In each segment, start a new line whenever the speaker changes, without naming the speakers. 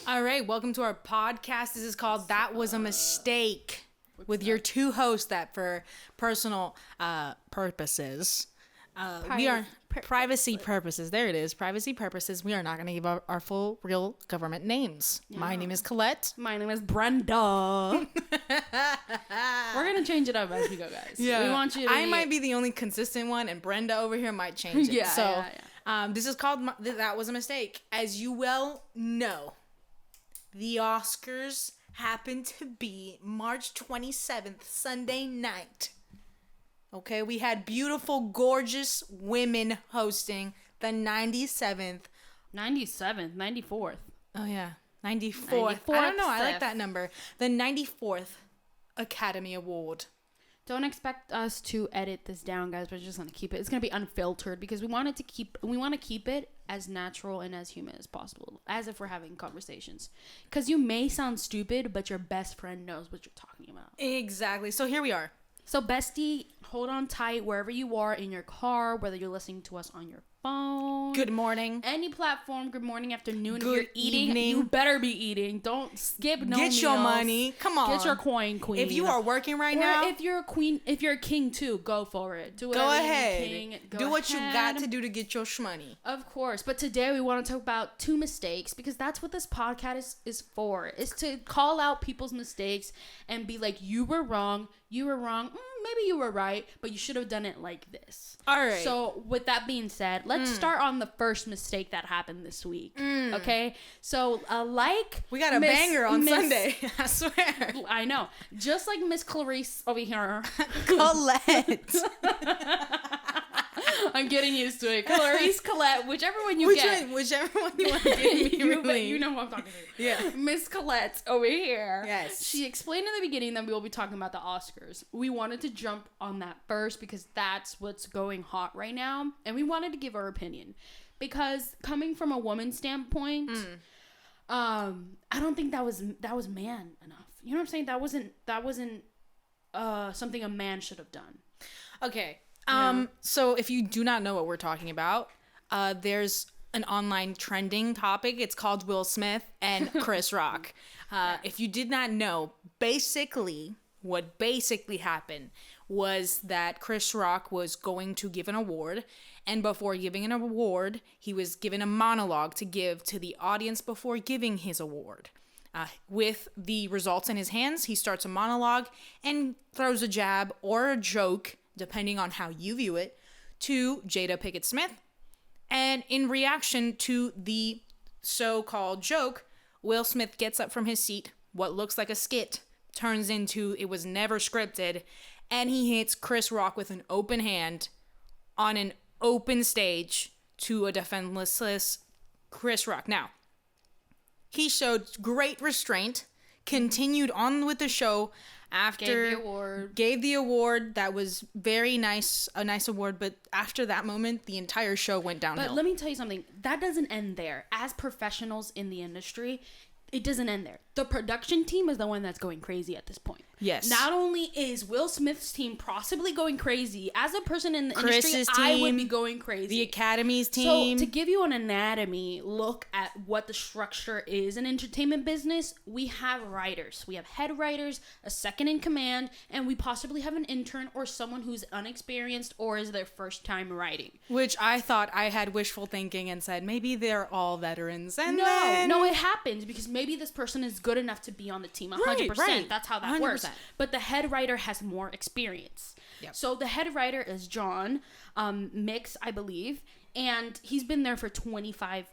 All right, welcome to our podcast. This is called That Was a Mistake with your two hosts that for personal purposes. We are privacy purposes. There it is. Privacy purposes. We are not going to give our full real government names. Yeah. My name is Colette.
My name is Brenda. We're going to change it up as we go, guys.
Yeah.
We want you to
I might be the only consistent one, and Brenda over here might change it. So this is called That Was a Mistake. As you well know, the Oscars happened to be March 27th, Sunday night. Okay, we had beautiful, gorgeous women hosting the 94th. Oh, yeah. 94th. I don't know. I like that number. The 94th Academy Award.
Don't expect us to edit this down, guys. We're just going to keep it. It's going to be unfiltered because we want to keep it as natural and as human as possible, as if we're having conversations. Because you may sound stupid, but your best friend knows what you're talking about.
Exactly. So here we are.
So bestie, hold on tight wherever you are, in your car, whether you're listening to us on your phone.
Good morning.
Any platform. Good morning, afternoon.
Good
if you're eating,
evening.
you better be eating. Don't skip no meals.
Get your money. Come on.
Get your coin, queen.
If you are working right
or
now.
if you're a queen, if you're a king too, go for it. Do
go ahead.
King,
do what you got to do to get your shmoney.
Of course. But today we want to talk about two mistakes because that's what this podcast is for. Is to call out people's mistakes and be like, you were wrong. You were wrong. Maybe you were right, but you should have done it like this.
All right.
So with that being said, let's start on the first mistake that happened this week. Okay. So
we got a banger on Sunday. I swear.
I know. Just like Miss Clarice over here.
Colette.
I'm getting used to it. Clarice, Colette, whichever one you get.
Whichever one you want to give me. Really.
You know who I'm talking to.
Yeah.
Miss Colette over here.
Yes.
She explained in the beginning that we will be talking about the Oscars. We wanted to jump on that first because that's what's going hot right now. And we wanted to give our opinion. Because coming from a woman's standpoint, I don't think that was man enough. You know what I'm saying? That wasn't something a man should have done.
Okay. So if you do not know what we're talking about, there's an online trending topic. It's called Will Smith and Chris Rock. If you did not know, what basically happened was that Chris Rock was going to give an award, and before giving an award, he was given a monologue to give to the audience before giving his award. With the results in his hands, he starts a monologue and throws a jab or a joke, depending on how you view it, to Jada Pinkett Smith. And in reaction to the so-called joke, Will Smith gets up from his seat. What looks like a skit turns into it was never scripted. And he hits Chris Rock with an open hand on an open stage to a defenseless Chris Rock. Now, he showed great restraint, continued on with the show, after gave the award. That was very nice, a nice award, but after that moment the entire show went downhill.
But let me tell you something, that doesn't end there. As professionals in the industry, it doesn't end there. The production team is the one that's going crazy at this point.
Yes.
Not only is Will Smith's team possibly going crazy, as a person in the
Chris's
industry,
team,
I would be going crazy.
The Academy's team.
So to give you an anatomy look at what the structure is in entertainment business, we have writers. We have head writers, a second in command, and we possibly have an intern or someone who's unexperienced or is their first time writing.
Which I thought I had wishful thinking and said maybe they're all veterans. And
no, it happens because maybe this person is good enough to be on the team 100%. Right. That's how that 100%. Works. But the head writer has more experience. Yep. So the head writer is John Mix, I believe. And he's been there for 25.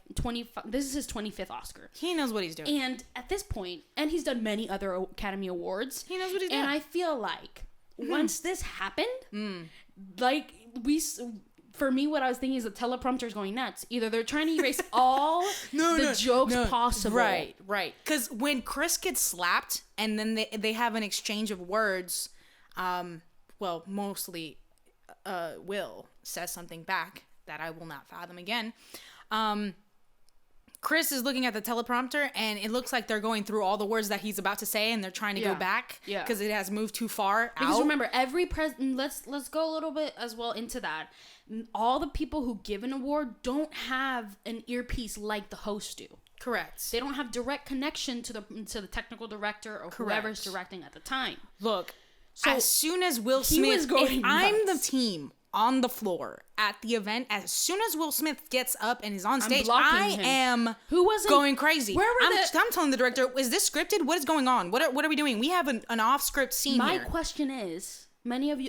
This is his 25th Oscar.
He knows what he's doing.
And at this point, and he's done many other Academy Awards.
He knows what he's doing.
And I feel like once this happened, like for me, what I was thinking is the teleprompter is going nuts. Either they're trying to erase all the jokes possible.
Right. Because when Chris gets slapped and then they have an exchange of words, mostly Will says something back that I will not fathom again. Chris is looking at the teleprompter and it looks like they're going through all the words that he's about to say and they're trying to go back because it has moved too far
because remember, every let's go a little bit as well into that. All the people who give an award don't have an earpiece like the hosts do.
Correct.
They don't have direct connection to the technical director or whoever's directing at the time.
Look,
so
as soon as Will Smith, if I'm the
nuts.
team on the floor at the event, as soon as Will Smith gets up and is on stage,
blocking him.
am
Who wasn't
going crazy.
Where were
I'm telling the director, is this scripted? What is going on? What are we doing? We have an off-script scene
My
here.
question is, many of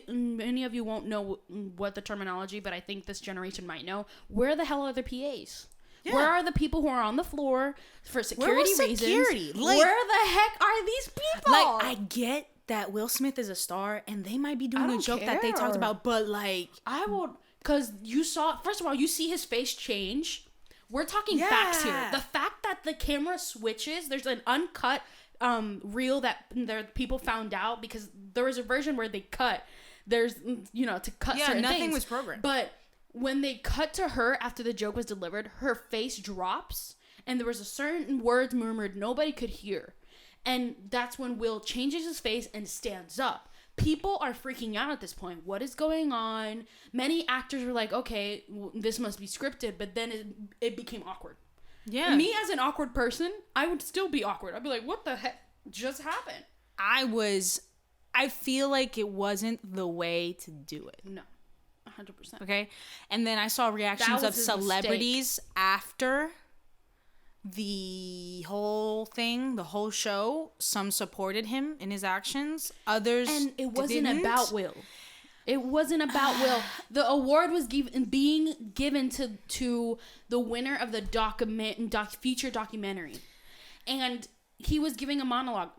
you won't know what the terminology, but I think this generation might know. Where the hell are the PAs? Yeah. Where are the people who are on the floor for security reasons?
Like,
where the heck are these people?
Like, I get that Will Smith is a star and they might be doing a joke that they talked about, but like,
I would, because you saw, first of all, you see his face change. We're talking facts here. The fact that the camera switches, there's an uncut reel that people found out, because there was a version where they cut. There's, to cut certain things.
Nothing was programmed.
But when they cut to her after the joke was delivered, her face drops and there was a certain words murmured nobody could hear. And that's when Will changes his face and stands up. People are freaking out at this point. What is going on? Many actors were like, okay, this must be scripted. But then it became awkward. Yeah. Me as an awkward person, I would still be awkward. I'd be like, what the heck just happened?
I feel like it wasn't the way to do it.
No. 100%.
Okay? And then I saw reactions of celebrities after the whole thing, the whole show. Some supported him in his actions. Others
And it wasn't about Will. It wasn't about Will. The award was being given to the winner of the feature documentary. And he was giving a monologue.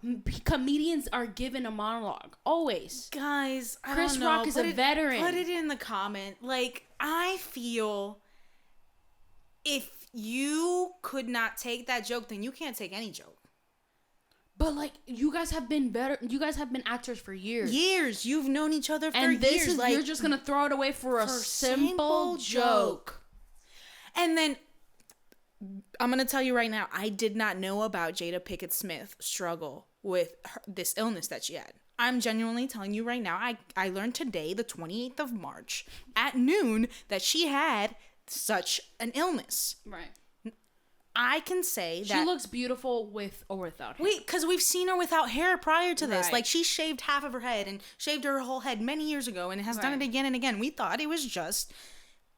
Comedians are given a monologue. Always.
Guys,
Chris Rock is a veteran.
Put it in the comment. Like, I feel if you could not take that joke, then you can't take any joke.
But like, you guys have been actors for years.
Years. You've known each other for years.
And this is, you're just going to throw it away for a simple joke.
And then I'm going to tell you right now, I did not know about Jada Pinkett Smith's struggle with this illness that she had. I'm genuinely telling you right now, I learned today, the 28th of March, at noon, that she had such an illness.
Right.
I can say that
she looks beautiful with or without hair.
Because we've seen her without hair prior to this.
Right.
Like, she shaved half of her head and shaved her whole head many years ago and has done it again and again. We thought it was just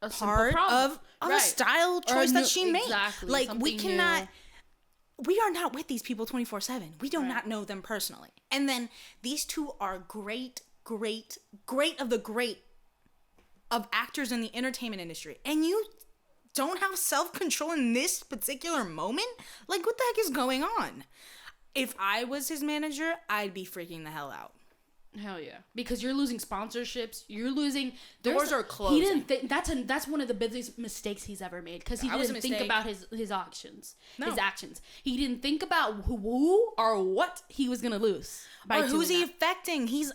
a part of a style choice that she made.
Exactly.
Like, we are not with these people 24/7. We do not know them personally. And then these two are great of the great of actors in the entertainment industry. And you don't have self-control in this particular moment? Like, what the heck is going on? If I was his manager, I'd be freaking the hell out.
Hell yeah. Because you're losing sponsorships. You're losing...
Doors are closing.
He didn't think... That's one of the biggest mistakes he's ever made. Because he didn't think about his actions. No. His actions. He didn't think about who or what he was going to lose.
Or who's he affecting? He's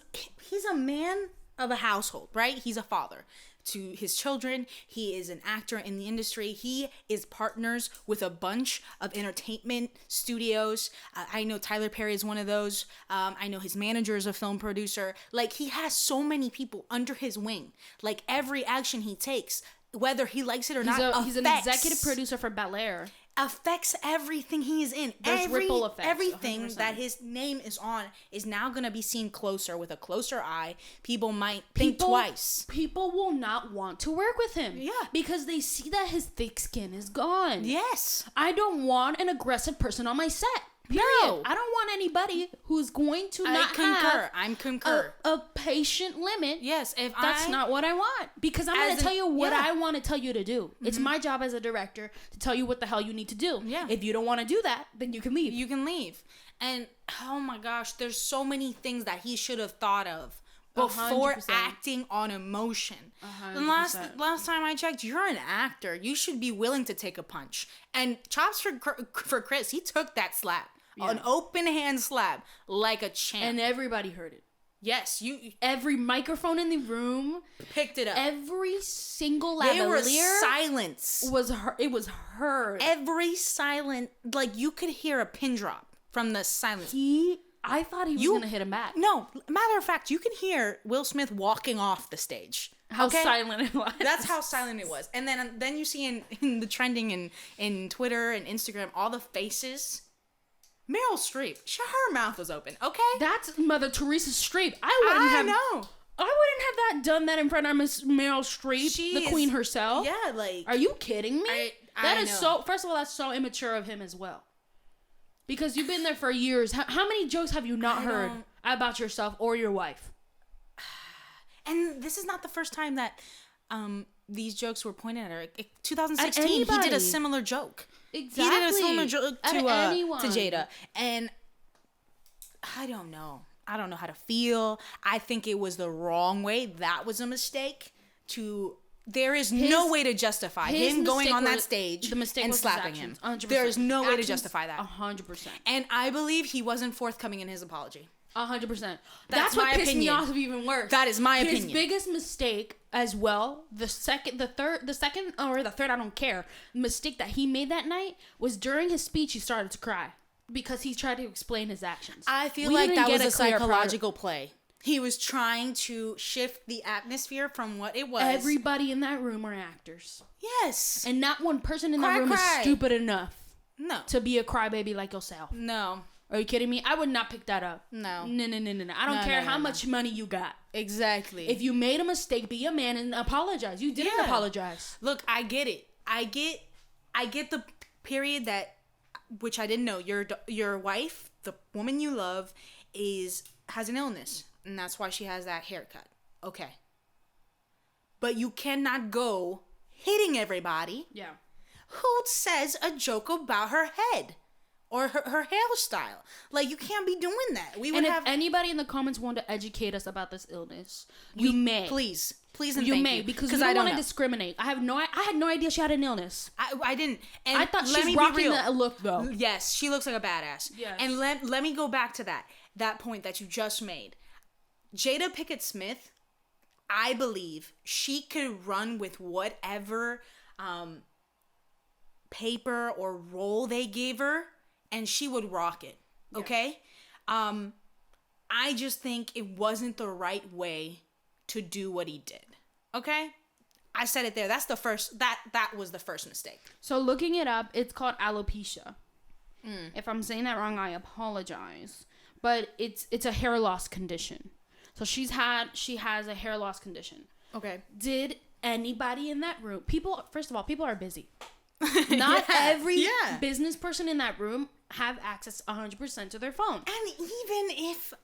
a man of a household, right? He's a father to his children. He is an actor in the industry. He is partners with a bunch of entertainment studios. I know Tyler Perry is one of those. I know his manager is a film producer. Like, he has so many people under his wing. Like, every action he takes, whether he likes it or not,
he's an executive producer for Bel Air.
Affects everything he is in.
There's ripple effects.
Everything
100%.
that his name is on is now going to be seen closer with a closer eye. People might think twice.
People will not want to work with him. Yeah. Because they see that his thick skin is gone.
Yes.
I don't want an aggressive person on my set. Period. No. I don't want anybody who's going to
I concur.
A patient limit.
Yes,
that's not what I want. Because I'm going to tell you what I want to tell you to do. Mm-hmm. It's my job as a director to tell you what the hell you need to do. Yeah. If you don't want to do that, then you can leave.
You can leave. And oh my gosh, there's so many things that he should have thought of before 100%. Acting on emotion. 100%. And last time I checked, you're an actor. You should be willing to take a punch. And chops for Chris. He took that slap. Yeah. An open hand slap like a champ.
And everybody heard it.
Yes,
every microphone in the room
picked it up.
Every single lavalier
silence
it was heard.
Every silent, like, you could hear a pin drop from the silence.
I thought he was going to hit him back.
No, matter of fact, you can hear Will Smith walking off the stage.
How silent it was.
That's how silent it was. And then you see in the trending in Twitter and Instagram all the faces. Meryl Streep, her mouth was open. Okay,
that's Mother Teresa Streep. I wouldn't have that done that in front of Miss Meryl Streep, the queen herself.
Yeah, like.
Are you kidding me?
I know.
So. First of all, that's so immature of him as well. Because you've been there for years. How many jokes have you not heard about yourself or your wife?
And this is not the first time that these jokes were pointed at her. 2016, he did a similar joke.
Exactly.
He did a similar joke to Jada. And I don't know. I don't know how to feel. I think it was the wrong way. That was a mistake. There is no way to justify him going on that stage and slapping him.
100%.
There is no way to justify that.
100%.
And I believe he wasn't forthcoming in his apology.
100%. That's what pissed me off even worse.
That is my opinion.
His biggest mistake as well, the second, I don't care, mistake that he made that night was during his speech he started to cry because he tried to explain his actions.
I feel like that was a psychological play. He was trying to shift the atmosphere from what it was.
Everybody in that room are actors.
Yes.
And not one person in that room is stupid enough to be a crybaby like yourself.
No.
Are you kidding me? I would not pick that up.
No.
No. I don't care how much money you got.
Exactly.
If you made a mistake, be a man and apologize. You didn't apologize.
Look, I get it. I get the period that, which I didn't know. Your wife, the woman you love, has an illness, and that's why she has that haircut. Okay. But you cannot go hitting everybody.
Yeah.
Who says a joke about her head? Or her hairstyle. Like, you can't be doing that.
If anybody in the comments want to educate us about this illness, you may.
Please and you may,
because we don't want to discriminate. I had no idea she had an illness.
I didn't. And
I thought she's rocking that look, though.
Yes, she looks like a badass. Yes. And let me go back to that point that you just made. Jada Pinkett Smith, I believe she could run with whatever paper or role they gave her, and she would rock it. Okay? Yeah. I just think it wasn't the right way to do what he did. Okay? I said it there. That's the first that was the first mistake.
So looking it up, it's called alopecia. If I'm saying that wrong, I apologize. But it's a hair loss condition. So she has a hair loss condition.
Okay.
Did anybody in that room, first of all, people are busy. Not every business person in that room have access 100% to their phone.
And even if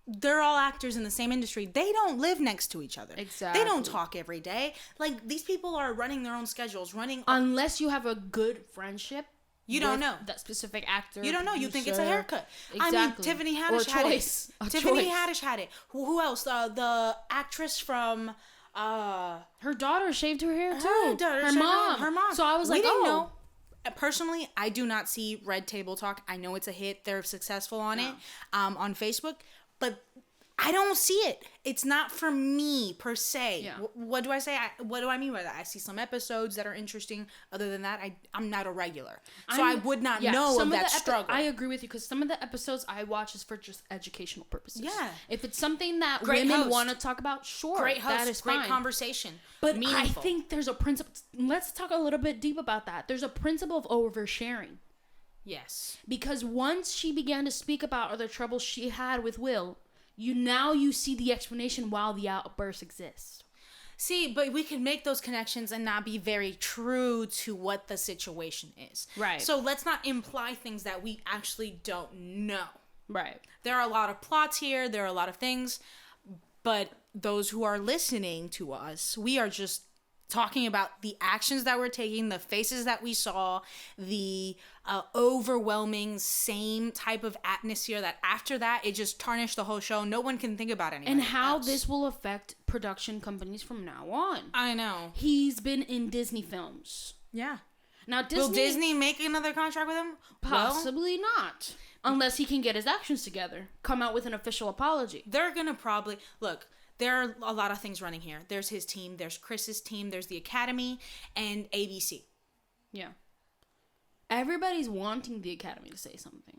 they're all actors in the same industry, they don't live next to each other.
Exactly.
They don't talk every day. Like, these people are running their own schedules,
unless you have a good friendship.
You don't know
that specific actor.
You don't know. You think it's a haircut.
Exactly.
I mean, Tiffany Haddish had it. Tiffany Haddish had it. Who else? The actress from
her daughter shaved her hair too.
Her mom.
So I was like,
didn't know. Personally, I do not see Red Table Talk. I know it's a hit. They're successful on it on Facebook, but I don't see it. It's not for me per se.
Yeah.
What do I say? What do I mean by that? I see some episodes that are interesting. Other than that, I'm not a regular. So I would not know of that struggle.
I agree with you because some of the episodes I watch is for just educational purposes.
Yeah.
If it's something that women want to talk about, sure.
Great host.
That is
great
fine.
Conversation.
But
meaningful.
I think there's a principle. Let's talk a little bit deep about that. There's a principle of oversharing.
Yes.
Because once she began to speak about the trouble she had with Will, you see the explanation while the outburst exists.
See, but we can make those connections and not be very true to what the situation is.
Right.
So let's not imply things that we actually don't know.
Right.
There are a lot of plots here. There are a lot of things. But those who are listening to us, we are just talking about the actions that we're taking, the faces that we saw, the overwhelming same type of atmosphere that after that, it just tarnished the whole show. No one can think about anything
and how else. This will affect production companies from now on.
I know.
He's been in Disney films.
Yeah.
Now,
will Disney make another contract with him?
Possibly not. Unless he can get his actions together. Come out with an official apology.
They're going to probably... Look... There are a lot of things running here. There's his team, there's Chris's team, there's the Academy, and ABC.
Yeah. Everybody's wanting the Academy to say something.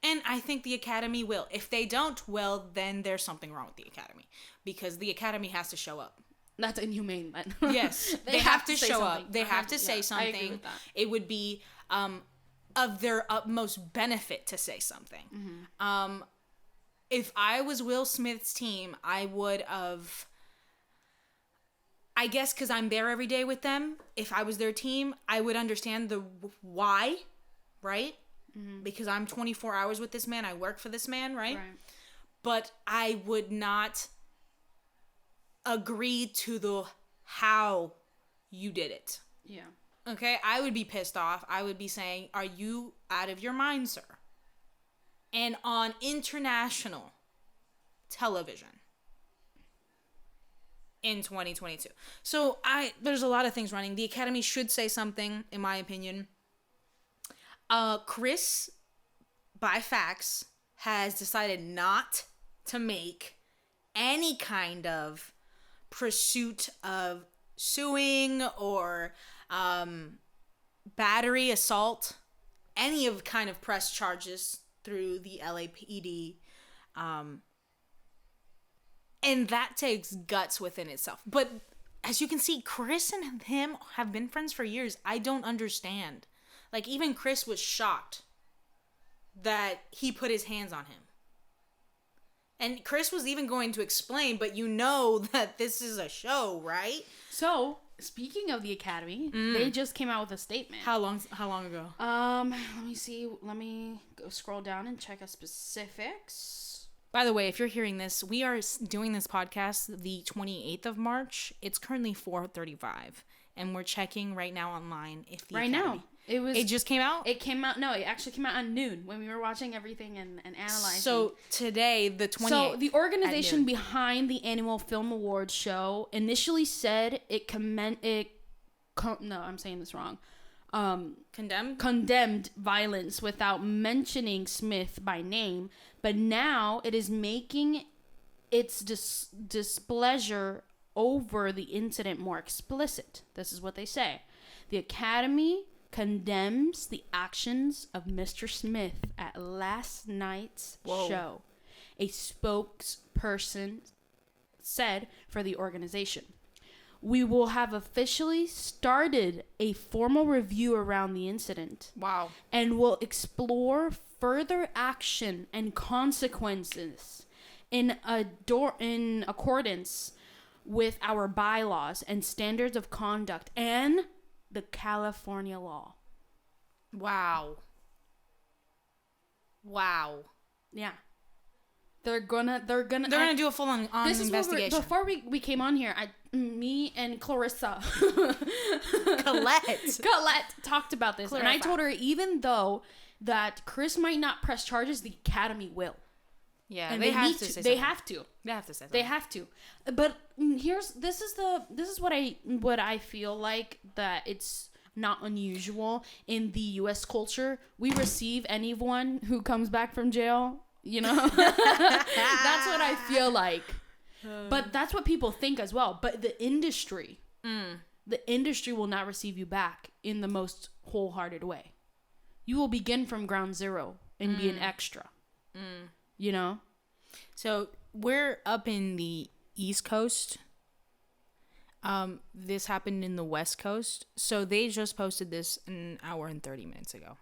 And I think the Academy will. If they don't, well, then there's something wrong with the Academy. Because the Academy has to show up.
That's inhumane, then.
Yes, they have to
say
show
something.
up. They have to say
I agree
something.
with that.
It would be of their utmost benefit to say something. If I was Will Smith's team, I would have. I guess because I'm there every day with them. If I was their team, I would understand the why, right? Because I'm 24 hours with this man. I work for this man, right? But I would not agree to the how you did it.
Yeah.
Okay? I would be pissed off. I would be saying, are you out of your mind, sir? And on international television in 2022. So there's a lot of things running. The Academy should say something, in my opinion. Chris, by fax, has decided not to make any kind of pursuit of suing or battery, assault, any of kind of press charges through the LAPD. And that takes guts within itself. But as you can see, Chris and him have been friends for years. I don't understand. Like, even Chris was shocked that he put his hands on him. And Chris was even going to explain, but you know that this is a show, right?
So, speaking of the Academy, they just came out with a statement.
How long ago?
Let me see. Let me go scroll down and check out specifics.
By the way, if you're hearing this, we are doing this podcast the 28th of March. It's currently 4:35, and we're checking right now online if the Academy.
Now. It
just came out?
It came out. No, it actually came out at noon when we were watching everything and analyzing.
So today, the 28th.
So the organization behind the annual film awards show initially said I'm saying this wrong. Condemned violence without mentioning Smith by name, but now it is making its displeasure over the incident more explicit. This is what they say. The Academy condemns the actions of Mr. Smith at last night's show, a spokesperson said for the organization. We will have officially started a formal review around the incident.
Wow.
And will explore further action and consequences in accordance with our bylaws and standards of conduct and the California law.
Wow.
Yeah. They're gonna
do a full on investigation.
Before we came on here, me and Clarissa Colette talked about this. And I told her, even though that Chris might not press charges, the Academy will.
Yeah,
and
they have to say something.
They have to.
They have to say something.
They have to. But this is what I feel like, that it's not unusual in the US culture. We receive anyone who comes back from jail, you know? That's what I feel like. But that's what people think as well. But the industry will not receive you back in the most wholehearted way. You will begin from ground zero and be an extra. You know?
So we're up in the East Coast. This happened in the West Coast. So they just posted this an hour and 30 minutes ago.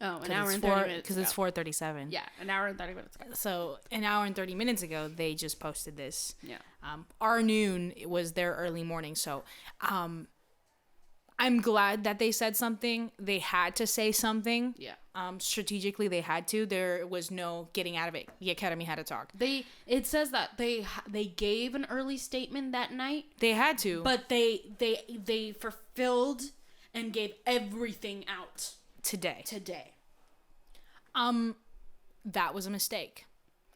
Oh, an hour and 30 minutes
because it's 4:37.
Yeah, an hour and 30 minutes ago.
So an hour and 30 minutes ago, they just posted this.
Yeah.
Our noon was their early morning. So I'm glad that they said something. They had to say something.
Yeah.
Strategically, they had to. There was no getting out of it. The Academy had to talk.
It says that they gave an early statement that night.
They had to.
But they fulfilled and gave everything out. Today.
That was a mistake.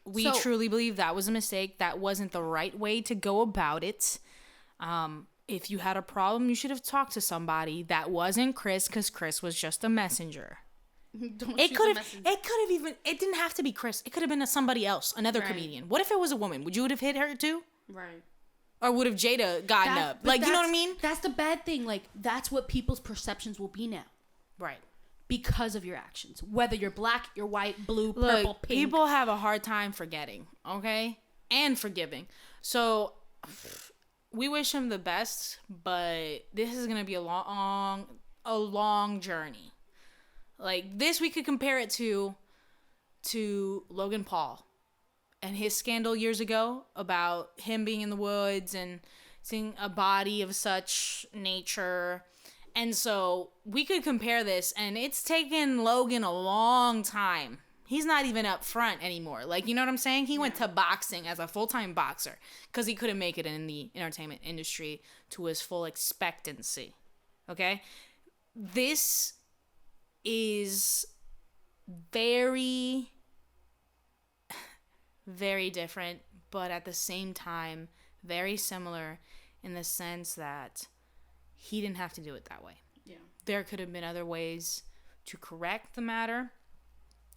We truly believe that was a mistake. That wasn't the right way to go about it. If you had a problem, you should have talked to somebody. That wasn't Chris, because Chris was just a messenger. It didn't have to be Chris. It could have been somebody else, another comedian. What if it was a woman? Would you have hit her too?
Right.
Or would have Jada gotten up? Like, you know what I mean?
That's the bad thing. Like, that's what people's perceptions will be now.
Right.
Because of your actions. Whether you're black, you're white, blue, purple, pink.
People have a hard time forgetting, okay? And forgiving. So, we wish him the best, but this is gonna be a long journey. Like this, we could compare it to Logan Paul and his scandal years ago about him being in the woods and seeing a body of such nature. And so we could compare this, and it's taken Logan a long time. He's not even up front anymore. Like, you know what I'm saying? He went to boxing as a full-time boxer because he couldn't make it in the entertainment industry to his full expectancy. Okay? This is very, very different, but at the same time, very similar in the sense that he didn't have to do it that way.
Yeah.
There could have been other ways to correct the matter.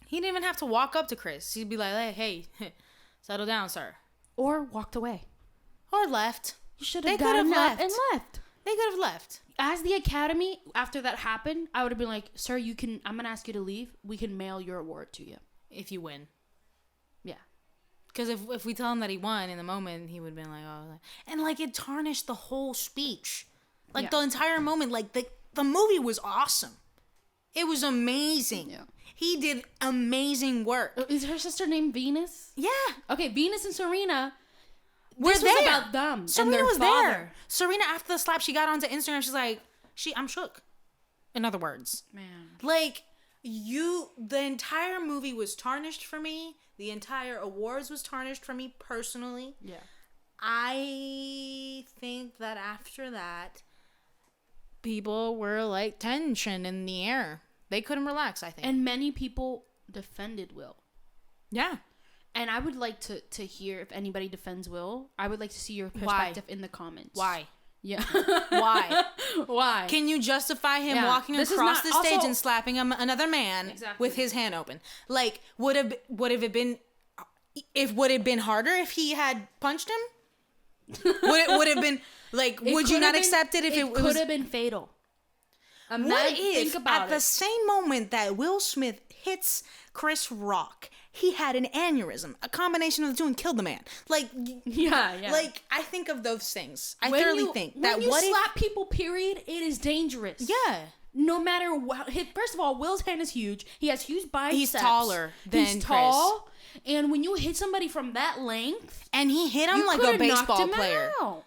He didn't even have to walk up to Chris. He'd be like, hey, settle down, sir.
Or walked away.
Or left.
You should have gotten up and left.
They could have left.
As the Academy, after that happened, I would have been like, sir, I'm going to ask you to leave. We can mail your award to you.
If you win.
Yeah.
Because if we tell him that he won in the moment, he would have been like, oh. And, like, it tarnished the whole speech. Like, the entire moment. Like, the movie was awesome. It was amazing. Yeah. He did amazing work.
Is her sister named Venus?
Yeah.
Okay, Venus and Serena.
This was about
them.
Serena
and their
was
father.
there. Serena, after the slap, she got onto Instagram. She's like, I'm shook. In other words.
Man.
Like, the entire movie was tarnished for me. The entire awards was tarnished for me personally.
Yeah.
I think that after that, people were like tension in the air. They couldn't relax, I think.
And many people defended Will.
Yeah.
And I would like to hear if anybody defends Will. I would like to see your perspective in the comments.
Why?
Yeah.
Why?
Why?
Can you justify him walking across the stage and slapping another man with his hand open? Like, would it have been harder if he had punched him? would it have been like? Would you not accept it if it
could have been fatal?
What if at the same moment that Will Smith hits Chris Rock, he had an aneurysm, a combination of the two, and killed the man? Like,
yeah.
Like, I think of those things. I thoroughly think that
when you slap people, period, it is dangerous.
Yeah.
No matter what. First of all, Will's hand is huge. He has huge biceps.
He's taller than
He's tall. Chris. And when you hit somebody from that length,
and he hit him like a baseball player.
Out.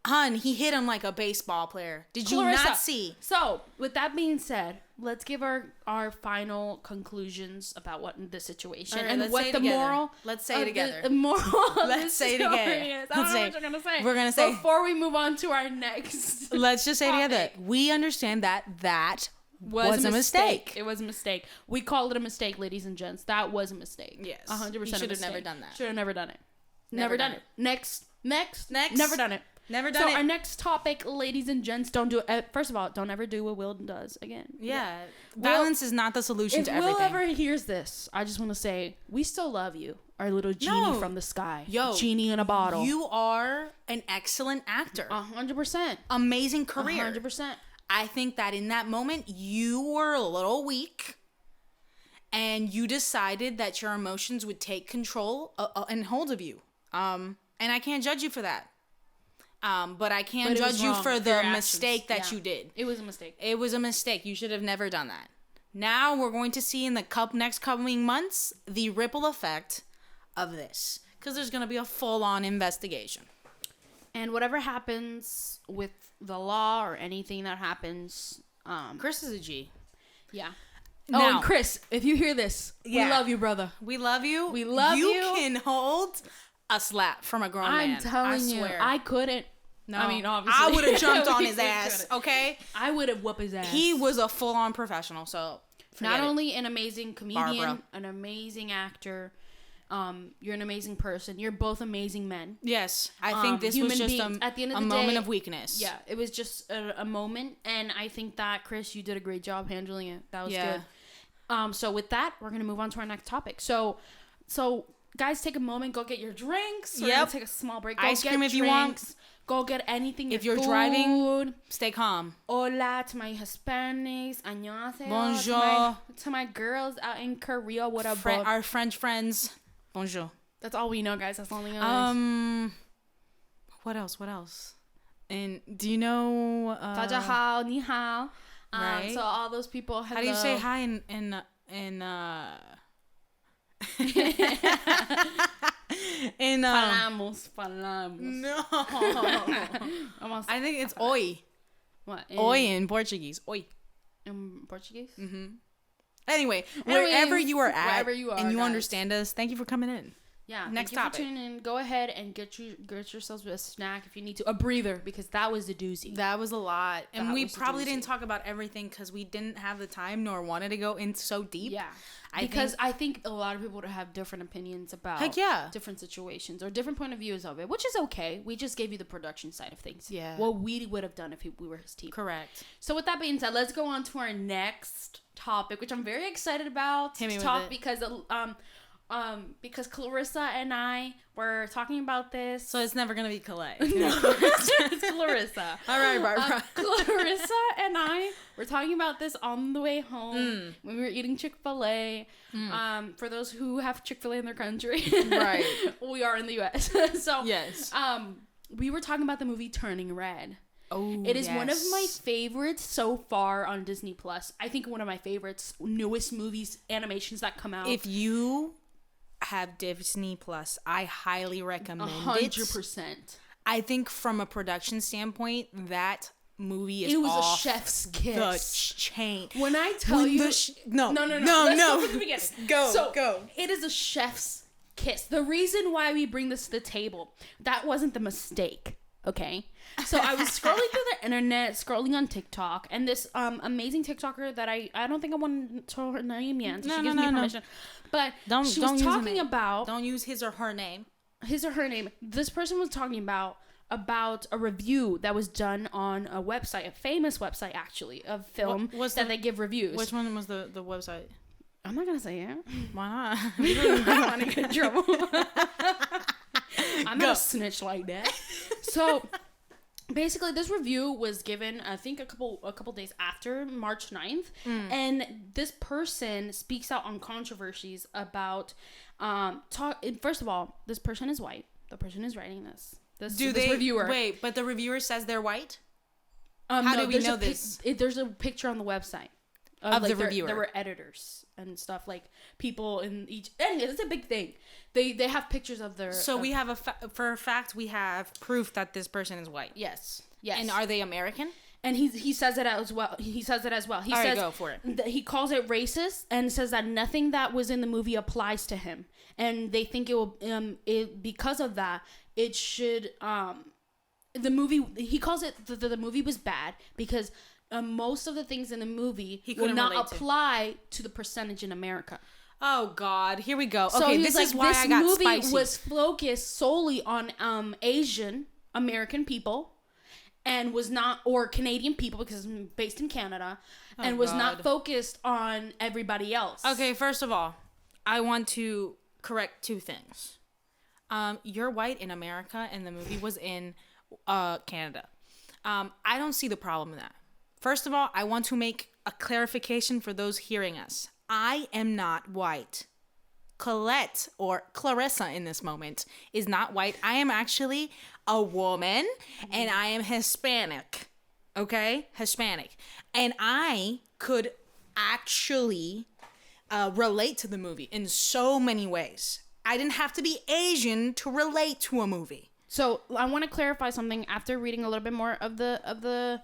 Hun, he hit him like a baseball player. Did you not see?
So, with that being said, let's give our final conclusions about what the situation and what the moral.
Let's say it together.
The moral.
Let's say it again.
I don't know what you're gonna say.
We're gonna say
before we move on to our next.
Let's just say together. We understand that was a mistake.
It was a mistake. We call it a mistake, ladies and gents. That was a mistake.
Yes.
100%.
Should have never done that.
Should have never done it. Never done it. Next. Never done it.
Never done it.
So our next topic, ladies and gents, don't do it. First of all, don't ever do what Will does again.
Yeah. Violence is not the solution to everything.
If Will ever hears this, I just want to say, we still love you. Our little genie from the sky. Genie in a bottle.
You are an excellent actor.
100%.
Amazing career.
100%.
I think that in that moment, you were a little weak. And you decided that your emotions would take control and hold of you. And I can't judge you for that. But I can judge you for the mistake that you did.
It was a mistake.
It was a mistake. You should have never done that. Now we're going to see in the next coming months the ripple effect of this. Because there's going to be a full-on investigation.
And whatever happens with the law or anything that happens...
Chris is a G.
Yeah.
Now,
and Chris, if you hear this, we love you, brother.
We love you.
We love you.
You can hold a slap from a grown man.
I'm telling you, I couldn't.
No,
I mean, obviously,
I would have jumped on his ass. Okay,
I would have whooped his ass.
He was a full-on professional. So
not only an amazing comedian,
Barbara.
An amazing actor. You're an amazing person. You're both amazing men.
Yes, I think this was just
at the end of
a
the
moment
day,
of weakness.
Yeah, it was just a moment, and I think that Chris, you did a great job handling it. That was good. So with that, we're gonna move on to our next topic. So guys, take a moment, go get your drinks. We're gonna take a small break. Go
Ice cream if you want.
Go get anything.
If you're driving, stay calm.
Hola to my Hispanics. Annyeonghaseyo.
Bonjour.
To my girls out in Korea. What up,
our French friends. Bonjour.
That's all we know, guys. That's all we know.
What else? And do you know?
大家好,你好.
Right.
So all those people. Hello.
How do you say hi in in
Falamos.
No. I think it's oi.
What?
Oi in Portuguese. Oi.
In Portuguese?
Mm-hmm. Anyway, wherever you are at,
wherever you are,
and you
guys.
understand us, thank you for coming in.
Yeah.
Next
thank you
topic.
for tuning in. Go ahead and get yourselves a snack if you need to. A breather, because that was a doozy.
That was a lot, and
That
we
was a
probably
doozy.
didn't talk about everything because we didn't have the time nor wanted to go in so deep.
Yeah. I think a lot of people would have different opinions about
Heck yeah.
different situations or different point of views of it, which is okay. We just gave you the production side of things.
Yeah.
What we would have done if we were his team.
Correct.
So with that being said, let's go on to our next topic, which I'm very excited about
Hit me
to
with
talk
it.
because Clarissa and I were talking about this.
So it's never gonna be Calais.
It's Clarissa.
All right, Barbara.
Clarissa and I were talking about this on the way home when we were eating Chick-fil-A. For those who have Chick-fil-A in their country,
Right.
We are in the U.S. So
Yes.
we were talking about the movie Turning Red.
Oh,
It is one of my favorites so far on Disney Plus. I think one of my favorites, newest movies, animations that come out.
If you have Disney Plus, I highly recommend
100%.
I think from a production standpoint, that movie is
It was
off
a chef's
the
kiss.
chain.
When I tell you,
no.
no. Let's go from the beginning.
Go.
It is a chef's kiss. The reason why we bring this to the table, that wasn't the mistake. Okay. So I was scrolling through the internet, scrolling on TikTok, and this amazing TikToker that I don't think I want to tell her name yet. Until she gives me permission. But she was talking about,
don't use his or her name.
His or her name. This person was talking about a review that was done on a website, a famous website actually, of film they give reviews.
Which one was the website?
I'm not gonna say it.
Why not?
I don't want to get in trouble. I'm not a snitch like that. So basically, this review was given, I think, a couple days after March 9th. And this person speaks out on controversies about first of all, this person is white. The person is writing this. This reviewer.
Wait, but the reviewer says they're white?
How
do we know this?
There's a picture on the website
of the reviewer.
There were editors and stuff, like people in each. Anyway, it's a big thing. They have pictures of their.
So we have for a fact we have proof that this person is white.
Yes.
And are they American?
And he says it as well. He says it as well. He says,
go for it.
That he calls it racist and says that nothing that was in the movie applies to him, and they think it will because of that it should the movie. He calls it the movie was bad because most of the things in the movie will not apply to the percentage in America.
Oh God, here we go.
So
okay, this is why I got
movie
spicy.
was focused solely on Asian American people. And was not, or Canadian people because it's based in Canada, and was not focused on everybody else.
Okay, first of all, I want to correct two things. You're white in America, and the movie was in Canada. I don't see the problem in that. First of all, I want to make a clarification for those hearing us. I am not white. Colette, or Clarissa in this moment, is not white. I am actually a woman, and I am Hispanic. Okay? Hispanic. And I could actually relate to the movie in so many ways. I didn't have to be Asian to relate to a movie.
So I want to clarify something after reading a little bit more of the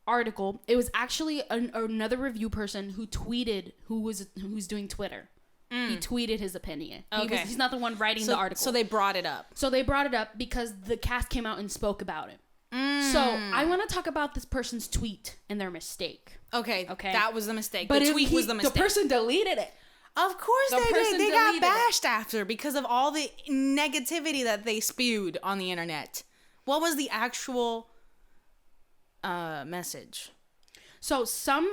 article. It was actually another review person who tweeted who's doing Twitter. He tweeted his opinion.
Okay.
He's not the one writing the article.
So they brought it up.
So they brought it up because the cast came out and spoke about it. So I want to talk about this person's tweet and their mistake.
Okay. That was the mistake.
But
the tweet was the mistake.
The person deleted it.
Of course they did. They got bashed after because of all the negativity that they spewed on the internet. What was the actual message?
So some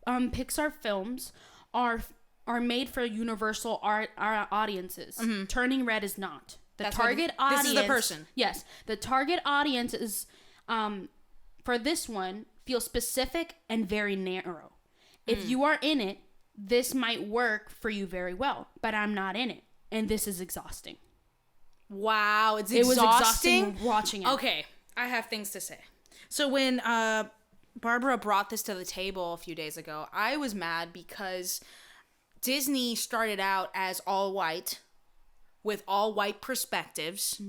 Pixar films are made for universal audiences. Mm-hmm. Turning Red is not. That's target audience.
This is the person.
Yes, the target audience is for this one feels specific and very narrow. If you are in it, this might work for you very well, but I'm not in it, and this is exhausting.
Wow, it was
exhausting watching it.
Okay, I have things to say. So when Barbara brought this to the table a few days ago, I was mad because Disney started out as all white with all white perspectives.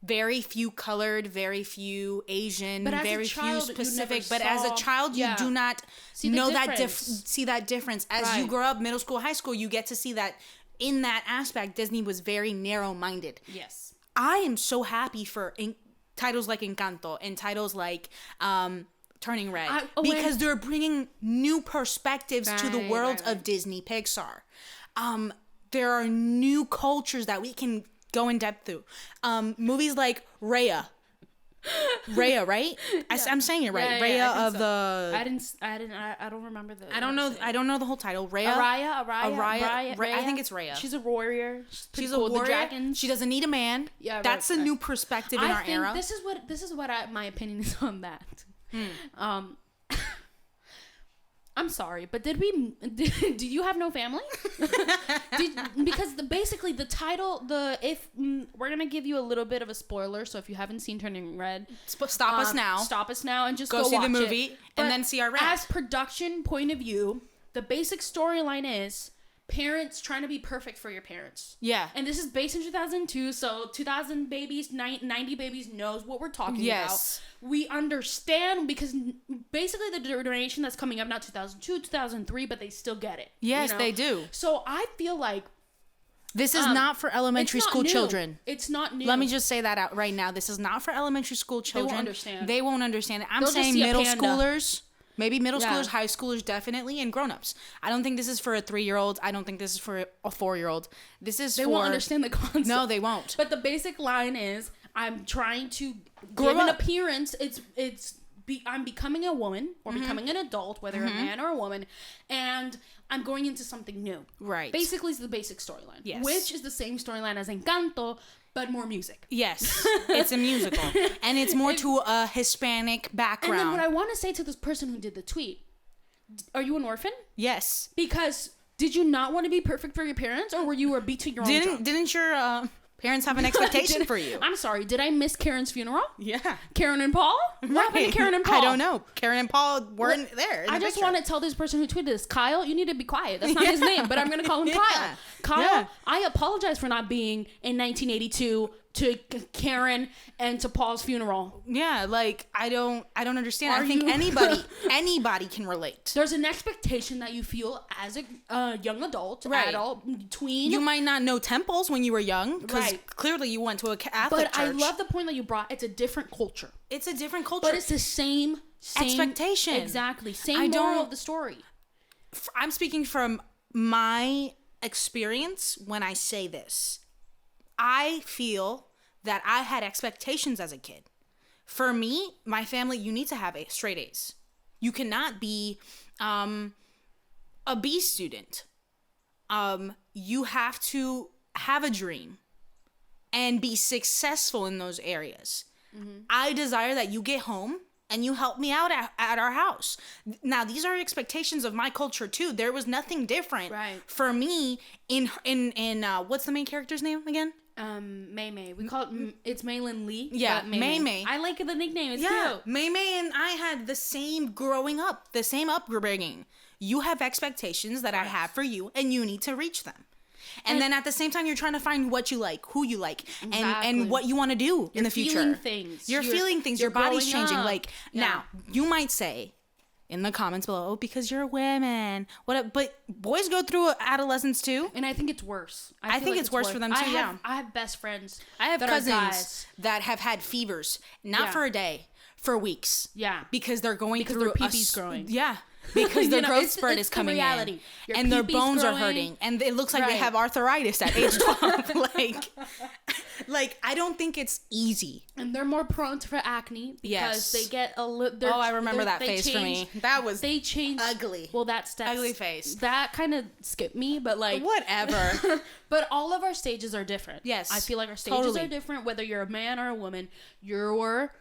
Very few colored, very few Asian, very few specific. But as a child, you do not know that see that difference. As you grow up, middle school, high school, you get to see that in that aspect, Disney was very narrow-minded.
Yes.
I am so happy for titles like Encanto and titles like Turning Red because they're bringing new perspectives to the world of Disney Pixar. There are new cultures that we can go in depth through. Movies like Raya, right? Yeah. I'm saying it right. Raya of so.
I don't remember the.
I don't know the whole title.
Araya.
I think it's Raya.
She's a warrior. She's a
warrior.
The dragons.
She doesn't need a man. Yeah, that's a new perspective in our era.
This is what my opinion is on that. I'm sorry, but do you have no family? Because basically the title, we're gonna give you a little bit of a spoiler, so if you haven't seen Turning Red,
stop us now
and just
go see
watch
the movie
it.
And then see our rant.
As production point of view, the basic storyline is parents trying to be perfect for your parents.
Yeah.
And this is based in 2002, so 2000 babies, 90 babies knows what we're talking about. We understand because basically the generation that's coming up now, 2002, 2003, but they still get it.
Yes, they do.
So I feel like
this is not for elementary school children.
It's not new.
Let me just say that out right now. This is not for elementary school children. They won't understand it. I'm saying middle schoolers. Maybe middle schoolers, high schoolers, definitely, and grown-ups. I don't think this is for a 3-year-old. I don't think this is for a 4-year-old. They
won't understand the concept.
No, they won't.
But the basic line is, I'm trying to give an appearance. I'm becoming a woman or becoming an adult, whether a man or a woman, and I'm going into something new.
Right.
Basically, it's the basic storyline.
Yes.
Which is the same storyline as Encanto, but more music.
Yes. It's a musical. And it's more to a Hispanic background.
And then what I want to say to this person who did the tweet, are you an orphan?
Yes.
Because did you not want to be perfect for your parents, or were you a beat to your own drum?
Didn't your parents have an expectation for you?
I'm sorry. Did I miss Karen's funeral?
Yeah.
Karen and Paul? What happened to Karen and Paul?
I don't know. Karen and Paul weren't there.
I just want to tell this person who tweeted this, Kyle, you need to be quiet. That's not his name, but I'm going to call him Kyle. Kyle, I apologize for not being in 1982 to Karen and to Paul's funeral.
Yeah, like I don't understand. I think anybody can relate.
There's an expectation that you feel as a young adult, adult, tween.
You might not know temples when you were young because clearly you went to a Catholic church.
But I love the point that you brought. It's a different culture.
It's a different culture.
But it's the same
expectation.
Exactly. Same moral of the story.
I'm speaking from my experience when I say this. I feel that I had expectations as a kid. For me, my family, you need to have straight A's. You cannot be a B student. You have to have a dream and be successful in those areas. I desire that you get home and you help me out at our house. Now, these are expectations of my culture too. There was nothing different for me in what's the main character's name again?
Mei Mei. We call it, it's Maylin Lee.
Yeah, Mei Mei.
I like the nickname. It's cute.
Mei Mei and I had the same growing up, the same upbringing. You have expectations that I have for you, and you need to reach them. And then at the same time, you're trying to find what you like, who you like, and what you want to do in the future. You're feeling things. Your body's changing. Like now, you might say in the comments below, oh, because you're women. But boys go through adolescence too.
And I think it's worse.
I think it's worse for them too.
I have best friends.
I have cousins that have had fevers, not for a day, for weeks.
Yeah.
Because they're going through
their pee-pee's growing.
Yeah. Because their growth spurt is coming in. And their bones are hurting. And it looks like they have arthritis at age 12. like, I don't think it's easy.
And they're more prone for acne because they get a little...
I remember that phase for me. That was ugly.
Well, that's...
Ugly face.
That kind of skipped me, but like...
Whatever.
But all of our stages are different.
Yes.
I feel like our stages are different, whether you're a man or a woman. Your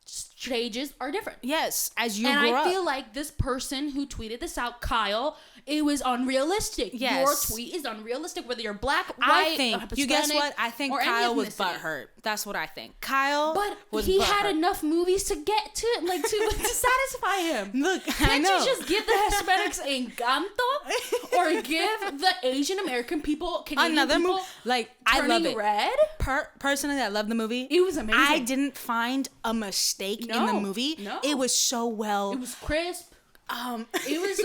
stages are different.
Yes, as you
and
grow
I
up.
feel like this person who tweeted this out, Kyle, it was unrealistic.
Yes.
Your tweet is unrealistic, whether you're black, white,
I think you guess
Hispanic,
what? I think
or any
Kyle was
ethnicity.
butthurt. That's what I think. Kyle
But
was
he
butthurt.
had enough movies to get to to satisfy him.
Look, I
Can't
know.
you just give the Hispanics Encanto or give the Asian American people, Canadian
Another
people,
movie? Like, I love it.
red?
Personally, I love the movie.
It was amazing.
I didn't find a mistake in the movie.
No.
It was so well.
It was crisp. It was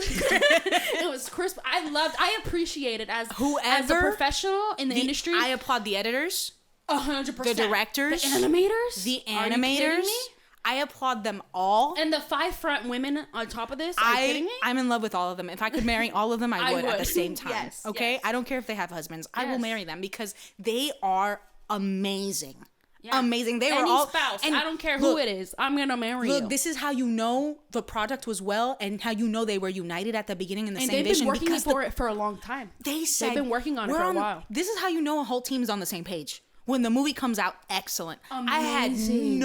it was crisp. I appreciate it as a
Whoever
professional in the industry.
I applaud the editors,
100%.
the directors,
the animators,
the
Are you kidding
animators.
me?
I applaud them all.
And the 5 front women on top of this. Are you kidding me?
I'm in love with all of them. If I could marry all of them, I would at the same time.
Yes,
okay?
yes.
I don't care if they have husbands. I will
Yes.
marry them because they are amazing.
Yeah.
Amazing. They
Any
were all
spouse.
and
I don't care
look,
who it is. I'm gonna marry you.
Look, this is how you know the product was well, and how you know they were united at the beginning in the
and
same
they've
vision.
been working
because
for it for a long time.
they said
they've been working on it
"We're
for a while."
This is how you know a whole team is on the same page. When the movie comes out, excellent. I had
Amazing.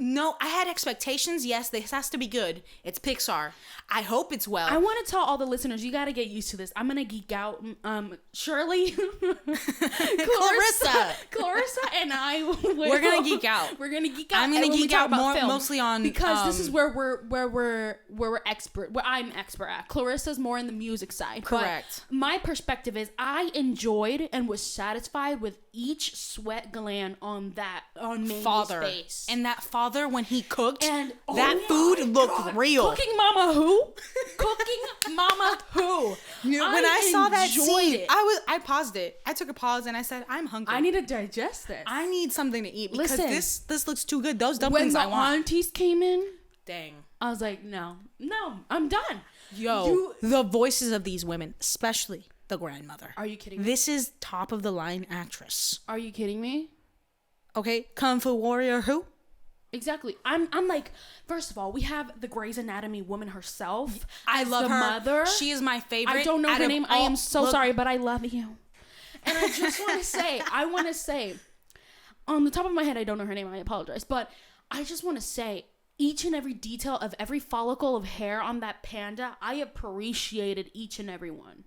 I had expectations. Yes, this has to be good. It's Pixar. I hope it's well.
I want to tell all the listeners, you got to get used to this. I'm gonna geek out. Shirley, Clarissa, and I.
We're gonna geek out.
We're gonna geek out.
I'm gonna
when we
geek
talk
out
about
more,
film.
mostly on
because this is where we're expert. Where I'm expert at. Clarissa's more in the music side.
Correct.
But my perspective is, I enjoyed and was satisfied with each sweat gland on Mandy's
father
face.
and that father when he cooked.
And
that
oh
food
my
looked
God.
real.
Cooking Mama who? Cooking Mama who?
When I saw that
enjoyed
scene,
it.
I paused it. I took a pause and I said, "I'm hungry.
I need to digest this.
I need something to eat because
Listen.
this looks too good. Those
When
dumplings
the
I want."
aunties came in,
Dang.
I was like, no, I'm done.
Yo, the voices of these women, especially the grandmother.
Are you kidding me?
This is top of the line actress.
Are you kidding me?
Okay, Kung Fu Warrior who?
Exactly. I'm like, first of all, we have the Grey's Anatomy woman herself.
I
as
love
the
her.
mother.
She is my favorite.
I don't know
out
her
of
name. I
all-
am so
Look,
sorry, but I love you. And I just want to say, on the top of my head, I don't know her name. I apologize. But I just want to say, each and every detail of every follicle of hair on that panda, I appreciated each and every one.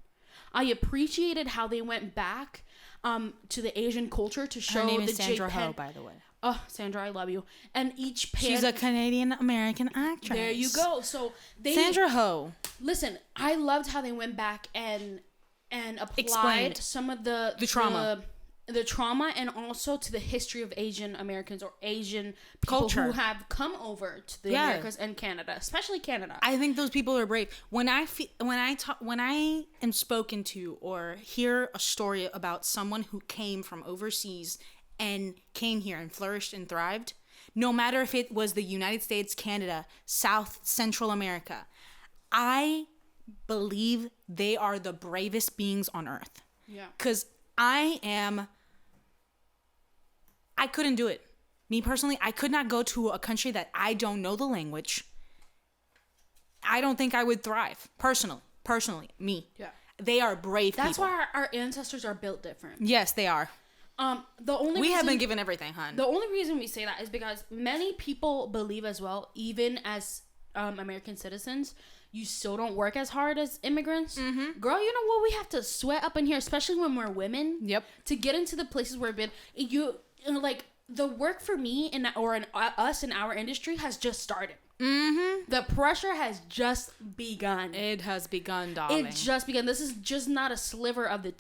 I appreciated how they went back to the Asian culture to show
Her name
the
is Sandra
J-Pen.
Ho, by the way.
Oh, Sandra, I love you. And each panda.
She's a Canadian American actress.
There you go. So they
Sandra Ho.
listen. I loved how they went back and applied
Explained.
some of the
trauma.
the trauma, and also to the history of Asian Americans or Asian people
Culture.
who have come over to the
Yeah.
Americas and Canada, especially Canada.
I think those people are brave. When I am spoken to or hear a story about someone who came from overseas and came here and flourished and thrived, no matter if it was the United States, Canada, South, Central America, I believe they are the bravest beings on earth.
Yeah.
Because I couldn't do it. Me personally, I could not go to a country that I don't know the language. I don't think I would thrive. Personally, me.
Yeah.
They are brave
That's
people.
why our ancestors are built different.
Yes, they are.
The only
We
reason,
have been given everything, hun.
The only reason we say that is because many people believe as well, even as American citizens, you still don't work as hard as immigrants. Mm-hmm. Girl, you know what? We have to sweat up in here, especially when we're women.
Yep.
To get into the places where we've been, you know, like the work for me us in our industry has just started. Mm-hmm. The pressure has just begun.
It has begun, darling.
It just begun. This is just not a sliver of the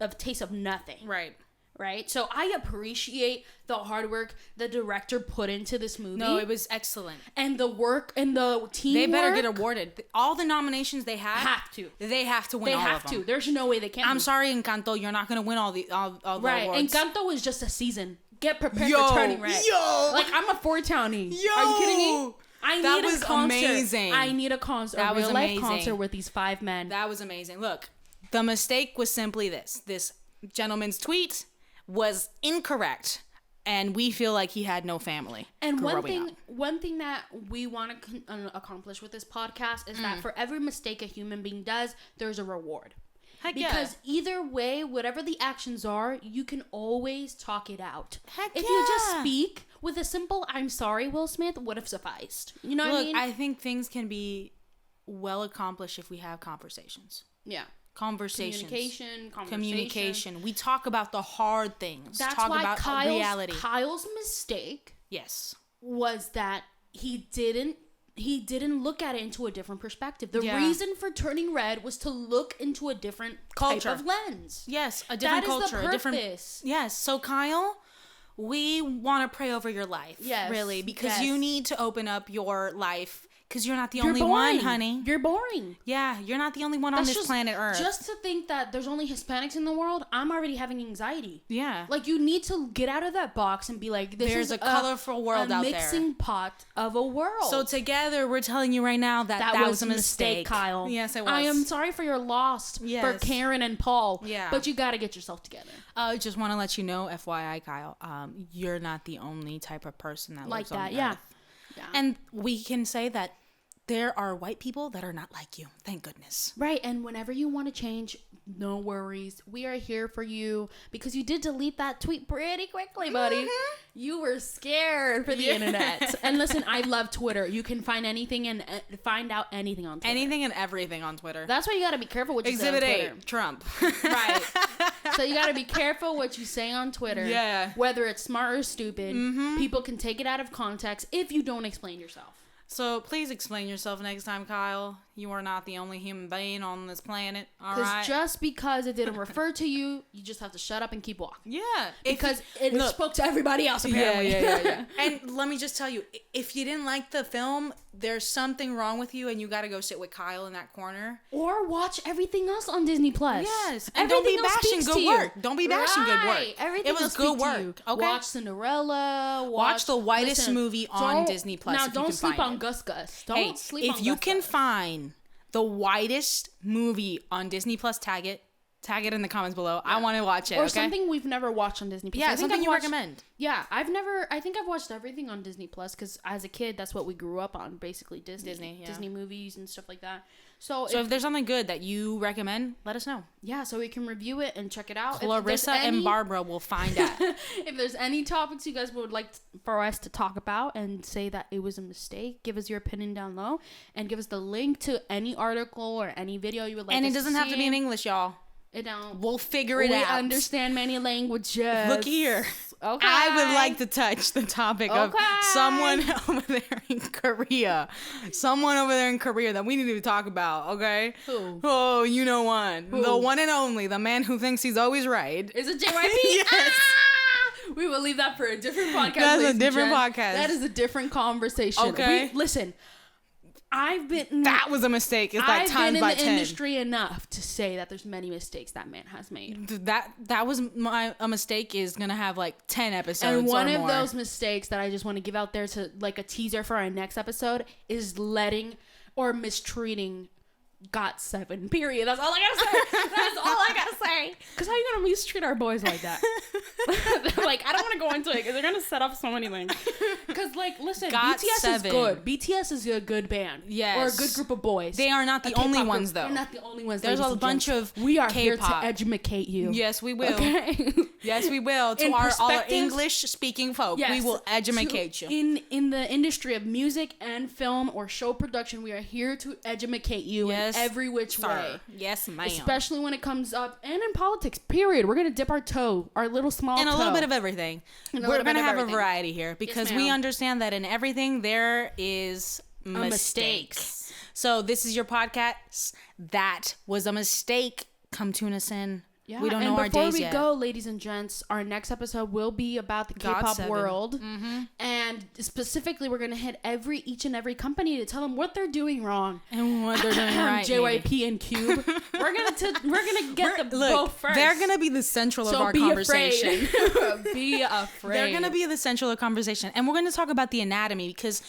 of taste of nothing.
Right.
Right? So I appreciate the hard work the director put into this movie.
No, it was excellent.
And the work and the team.
They better get awarded. All the nominations they
Have to.
They have to win
They
all
have
of
to.
them.
There's no way they can't.
I'm sorry, Encanto, you're not going to win all the
Right.
awards.
Encanto is just a season. Get prepared for Turning Red. Like, I'm a 4 townie.
Yo.
Are you kidding me?
That was amazing.
I need a concert.
That
A
was
real life
amazing.
concert with these 5 men.
That was amazing. Look, the mistake was simply this. This gentleman's tweet was incorrect, and we feel like he had no family.
And one
growing up.
thing that we want to accomplish with this podcast is that for every mistake a human being does, there's a reward.
Heck
because either way, whatever the actions are, you can always talk it out.
Heck
if you just speak with a simple "I'm sorry," Will Smith would have sufficed. You know what I mean?
I think things can be well accomplished if we have conversations.
Yeah.
Conversations.
Communication.
We talk about the hard things.
That's
talk
why
about reality.
Kyle's mistake
Yes.
was that he didn't look at it into a different perspective. The
Yeah.
reason for turning red was to look into a different
Culture.
type of lens.
Yes, a different culture.
That is the
A different.
purpose.
Yes. So Kyle, we want to pray over your life.
Yes.
Really, because
Yes.
you need to open up your life. Because you're not the
You're
only
boring.
one, honey.
You're boring.
Yeah, you're not the only one on this planet Earth.
Just to think that there's only Hispanics in the world, I'm already having anxiety.
Yeah.
Like, you need to get out of that box and be like, this
There's
is
a colorful world out there.
A mixing pot of a world.
So together, we're telling you right now that was a mistake,
Kyle.
Yes, it was.
I am sorry for your loss for Karen and Paul.
Yeah.
But you got to get yourself together.
I just want to let you know, FYI, Kyle, you're not the only type of person that
Like
lives on
that,
the
yeah.
earth.
Yeah.
And we can say that there are white people that are not like you. Thank goodness.
Right, and whenever you want to change, no worries. We are here for you because you did delete that tweet pretty quickly, buddy.
Mm-hmm.
You were scared for the internet. And listen, I love Twitter. You can find anything and find out anything on Twitter.
Anything and everything on Twitter.
That's why you got to be careful what you
Exhibit
say on Twitter.
8, Trump.
Right. So you got to be careful what you say on Twitter.
Yeah.
Whether it's smart or stupid. Mm-hmm. People can take it out of context if you don't explain yourself.
So please explain yourself next time, Kyle. You are not the only human being on this planet. All right.
Because just because it didn't refer to you, you just have to shut up and keep walking.
Yeah.
Because it spoke to everybody else, apparently.
Yeah. And let me just tell you, if you didn't like the film, there's something wrong with you, and you got to go sit with Kyle in that corner.
Or watch everything else on Disney Plus.
Yes. And don't be bashing good work. Don't be bashing good work.
Everything
it was good work. Okay.
Watch Cinderella.
Watch the whitest movie on Disney Plus.
Now,
if you
don't
can
sleep
find
on
it.
Gus. Don't sleep on Gus.
If you can find the whitest movie on Disney Plus, tag it in the comments below. Yeah. I want to watch it.
Or something we've never watched on Disney Plus.
Yeah, something you recommend.
Yeah, I think I've watched everything on Disney Plus because as a kid, that's what we grew up on, basically Disney movies and stuff like that. So if there's something good that you recommend, let us know. Yeah, so we can review it and check it out.
Clarissa and Barbara will find out.
If there's any topics you guys would like for us to talk about and say that it was a mistake, give us your opinion down low and give us the link to any article or any video you would like.
And it doesn't have to be in English, y'all.
It don't.
We'll figure it out.
We understand many languages.
Look here.
Okay.
I would like to touch the topic of someone over there in Korea. Someone over there in Korea that we need to talk about, okay?
Who?
Oh, you know one.
Who?
The one and only. The man who thinks he's always right.
Is it JYP?
Yes.
Ah! We will leave that for a different podcast.
That's a different podcast.
That is a different conversation.
Okay.
Listen.
That was a mistake. It's like times by 10.
I've been in the industry enough to say that there's many mistakes that man has made.
That was a mistake is gonna have like 10 episodes.
And one
or
of
more.
those mistakes that I just want to give out there to like a teaser for our next episode is letting or mistreating GOT7. Period. That's all I gotta say. That's all I gotta say. Because how you gonna mistreat our boys like that? Like, I don't want to go into it because they're gonna set up so many things. Because like, listen, BTS is good. BTS is a good band.
Yes.
Or a good group of boys.
They are not the only ones though.
They're not the only ones.
There's a bunch of
we are
K-pop.
here to educate you.
Yes, we will.
Okay.
Yes, we will. To all our English speaking folk,
yes,
we will educate you.
In the industry of music and film or show production, we are here to educate you in every which way.
Yes, ma'am.
Especially when it comes up and in politics. Period. We're gonna dip our toe, our little small toe,
and a little bit of everything. We're gonna have a variety here because we understand that in everything there is mistakes. So this is your podcast. That was a mistake. Come tune us in. Yeah, we don't know our days yet.
And before we go, ladies and gents, our next episode will be about the K-pop world. Mm-hmm. And specifically, we're going to hit each and every company to tell them what they're doing wrong.
And what they're doing right.
JYP and Cube. We're going to get both first.
They're going to be the central of our conversation.
Be afraid.
They're going to be the central of conversation. And we're going to talk about the anatomy because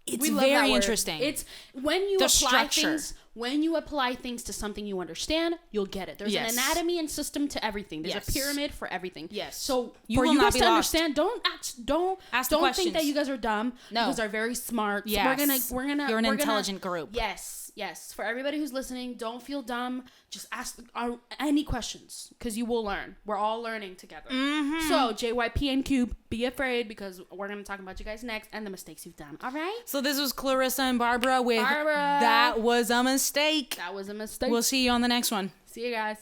it's very interesting.
It's when you apply things. When you apply things to something you understand, you'll get it. There's an anatomy and system to everything. There's a pyramid for everything.
Yes.
So for you guys to understand, don't think that you guys are dumb.
No.
You guys are very smart.
Yes.
So we're gonna.
You're an intelligent group.
Yes. Yes. For everybody who's listening, don't feel dumb. Just ask any questions because you will learn. We're all learning together.
Mm-hmm.
So, JYP and Cube, be afraid because we're going to talk about you guys next and the mistakes you've done. All right?
So this was Clarissa and Barbara with That Was a Mistake.
That was a mistake.
We'll see you on the next one.
See you guys.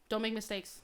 Don't make mistakes.